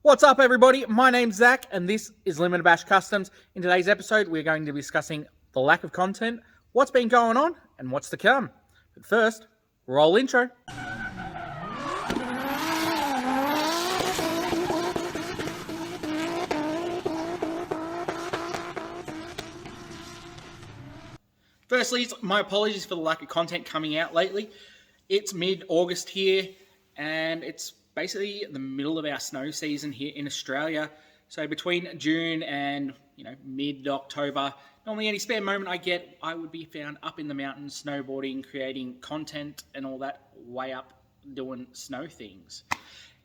What's up, everybody? My name's Zach, and this is Limited Bash Customs. In today's episode, we're going to be discussing the lack of content, what's been going on, and what's to come. But first, roll intro. Firstly, my apologies for the lack of content coming out lately. It's mid-August here, and it's basically the middle of our snow season here in Australia. So between June and mid-October, normally any spare moment I get, I would be found up in the mountains snowboarding, creating content and all that, way up doing snow things.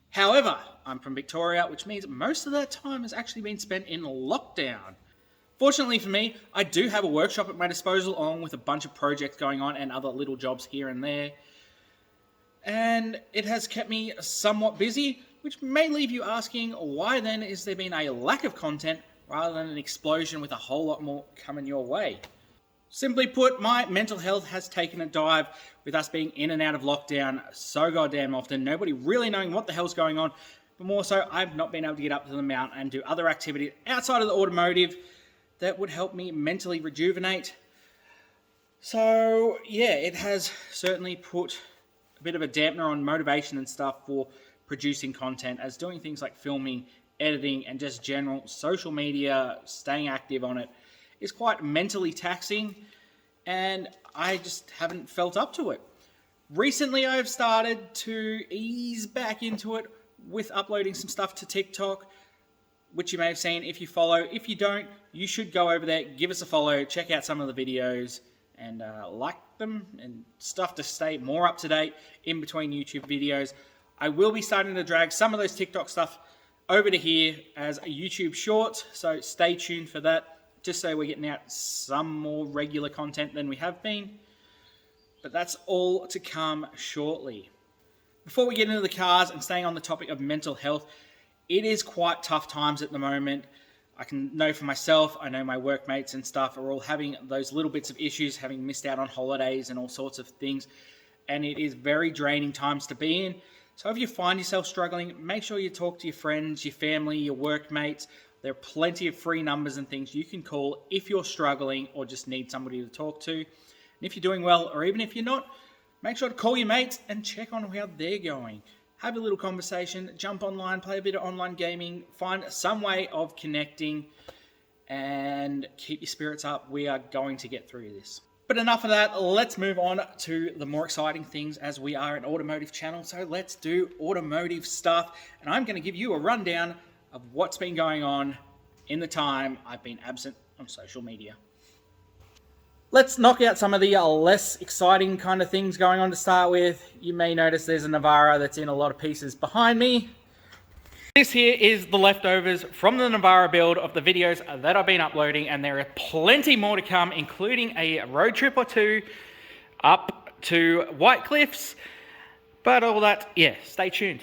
However, I'm from Victoria, which means most of that time has actually been spent in lockdown. Fortunately for me, I do have a workshop at my disposal, along with a bunch of projects going on and other little jobs here and there. And it has kept me somewhat busy, which may leave you asking, why then is there been a lack of content rather than an explosion with a whole lot more coming your way? Simply put, my mental health has taken a dive with us being in and out of lockdown so goddamn often, nobody really knowing what the hell's going on, but more so, I've not been able to get up to the mountain and do other activities outside of the automotive that would help me mentally rejuvenate. So yeah, it has certainly put a bit of a dampener on motivation and stuff for producing content, as doing things like filming, editing, and just general social media, staying active on it, is quite mentally taxing, and I just haven't felt up to it. Recently, I've started to ease back into it with uploading some stuff to TikTok, which you may have seen if you follow. If you don't, you should go over there, give us a follow, check out some of the videos, and like them and stuff to stay more up to date in between YouTube videos. I will be starting to drag some of those TikTok stuff over to here as a YouTube short, so stay tuned for that, just so we're getting out some more regular content than we have been. But that's all to come shortly. Before we get into the cars and staying on the topic of mental health, it is quite tough times at the moment. I can know for myself, I know my workmates and stuff are all having those little bits of issues, having missed out on holidays and all sorts of things. And it is very draining times to be in. So if you find yourself struggling, make sure you talk to your friends, your family, your workmates. There are plenty of free numbers and things you can call if you're struggling or just need somebody to talk to. And if you're doing well, or even if you're not, make sure to call your mates and check on how they're going. Have a little conversation, jump online, play a bit of online gaming, find some way of connecting, and keep your spirits up. We are going to get through this. But enough of that, let's move on to the more exciting things, as we are an automotive channel. So let's do automotive stuff, and I'm going to give you a rundown of what's been going on in the time I've been absent on social media. Let's knock out some of the less exciting kind of things going on to start with. You may notice there's a Navara that's in a lot of pieces behind me. This here is the leftovers from the Navara build of the videos that I've been uploading, and there are plenty more to come, including a road trip or two up to White Cliffs. But all that, yeah, stay tuned.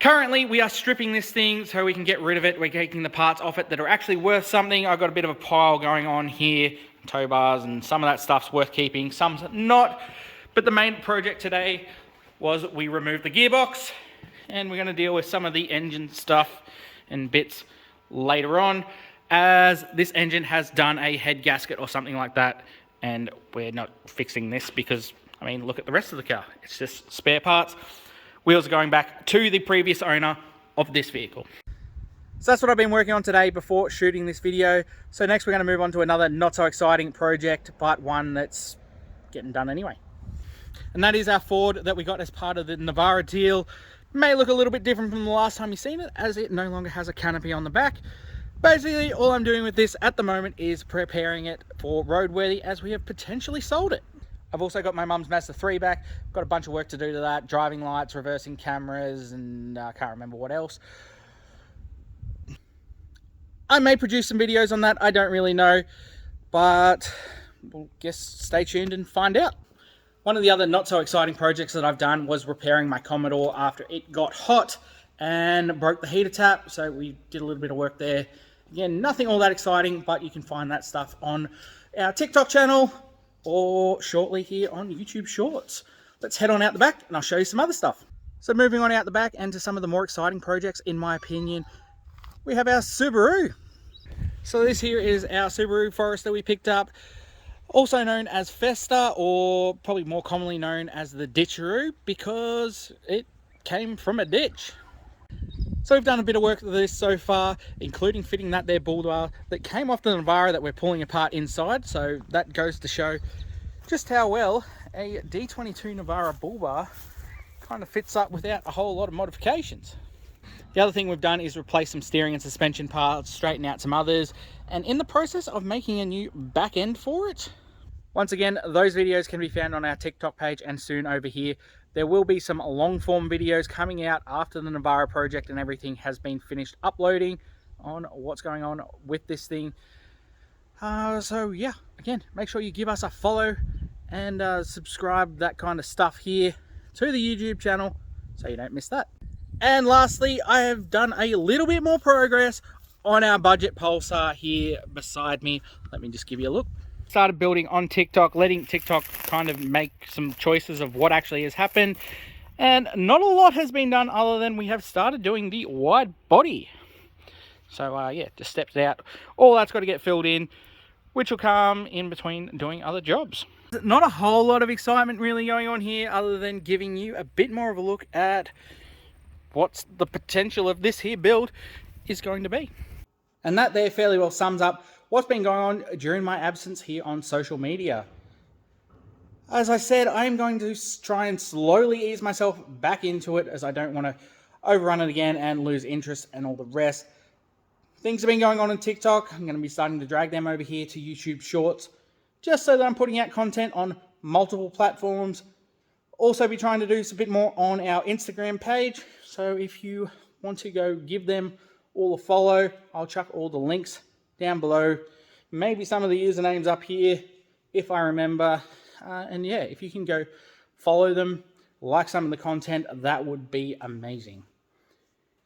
Currently, we are stripping this thing so we can get rid of it. We're taking the parts off it that are actually worth something. I've got a bit of a pile going on here. Tow bars and some of that stuff's worth keeping, some's not. But the main project today was we removed the gearbox, and we're going to deal with some of the engine stuff and bits later on, as this engine has done a head gasket or something like that, and we're not fixing this because, I mean, look at the rest of the car. It's just spare parts. Wheels are going back to the previous owner of this vehicle. So that's what I've been working on today before shooting this video. So next we're going to move on to another not so exciting project, but one that's getting done anyway. And that is our Ford that we got as part of the Navara deal. May look a little bit different from the last time you've seen it, as it no longer has a canopy on the back. Basically, all I'm doing with this at the moment is preparing it for roadworthy, as we have potentially sold it. I've also got my mum's Mazda 3 back. Got a bunch of work to do to that. Driving lights, reversing cameras, and I can't remember what else. I may produce some videos on that, I don't really know, but we'll just stay tuned and find out. One of the other not so exciting projects that I've done was repairing my Commodore after it got hot and broke the heater tap, so we did a little bit of work there. Again, nothing all that exciting, but you can find that stuff on our TikTok channel or shortly here on YouTube Shorts. Let's head on out the back and I'll show you some other stuff. So moving on out the back and to some of the more exciting projects, in my opinion, we have our Subaru. So this here is our Subaru Forester we picked up, also known as Festa, or probably more commonly known as the Ditcheroo, because it came from a ditch. So we've done a bit of work with this so far, including fitting that there bull bar that came off the Navara that we're pulling apart inside. So that goes to show just how well a D22 Navara bull bar kind of fits up without a whole lot of modifications. The other thing we've done is replace some steering and suspension parts, straighten out some others, and in the process of making a new back end for it. Once again, those videos can be found on our TikTok page and soon over here. There will be some long form videos coming out after the Navara project and everything has been finished uploading on what's going on with this thing. So yeah, again, make sure you give us a follow and subscribe, that kind of stuff here to the YouTube channel so you don't miss that. And lastly, I have done a little bit more progress on our budget Pulsar here beside me. Let me just give you a look. Started building on TikTok, letting TikTok kind of make some choices of what actually has happened. And not a lot has been done other than we have started doing the wide body. So yeah, just stepped out. All that's got to get filled in, which will come in between doing other jobs. Not a whole lot of excitement really going on here other than giving you a bit more of a look at what's the potential of this here build is going to be. And that there fairly well sums up what's been going on during my absence here on social media. As I said, I am going to try and slowly ease myself back into it, as I don't want to overrun it again and lose interest and all the rest. Things have been going on TikTok. I'm going to be starting to drag them over here to YouTube Shorts, just so that I'm putting out content on multiple platforms. Also be trying to do a bit more on our Instagram page. So if you want to go give them all a follow, I'll chuck all the links down below. Maybe some of the usernames up here, if I remember. And yeah, if you can go follow them, like some of the content, that would be amazing.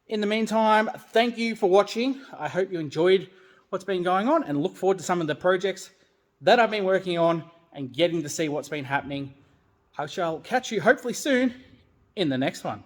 In the meantime, thank you for watching. I hope you enjoyed what's been going on and look forward to some of the projects that I've been working on and getting to see what's been happening. I shall catch you hopefully soon in the next one.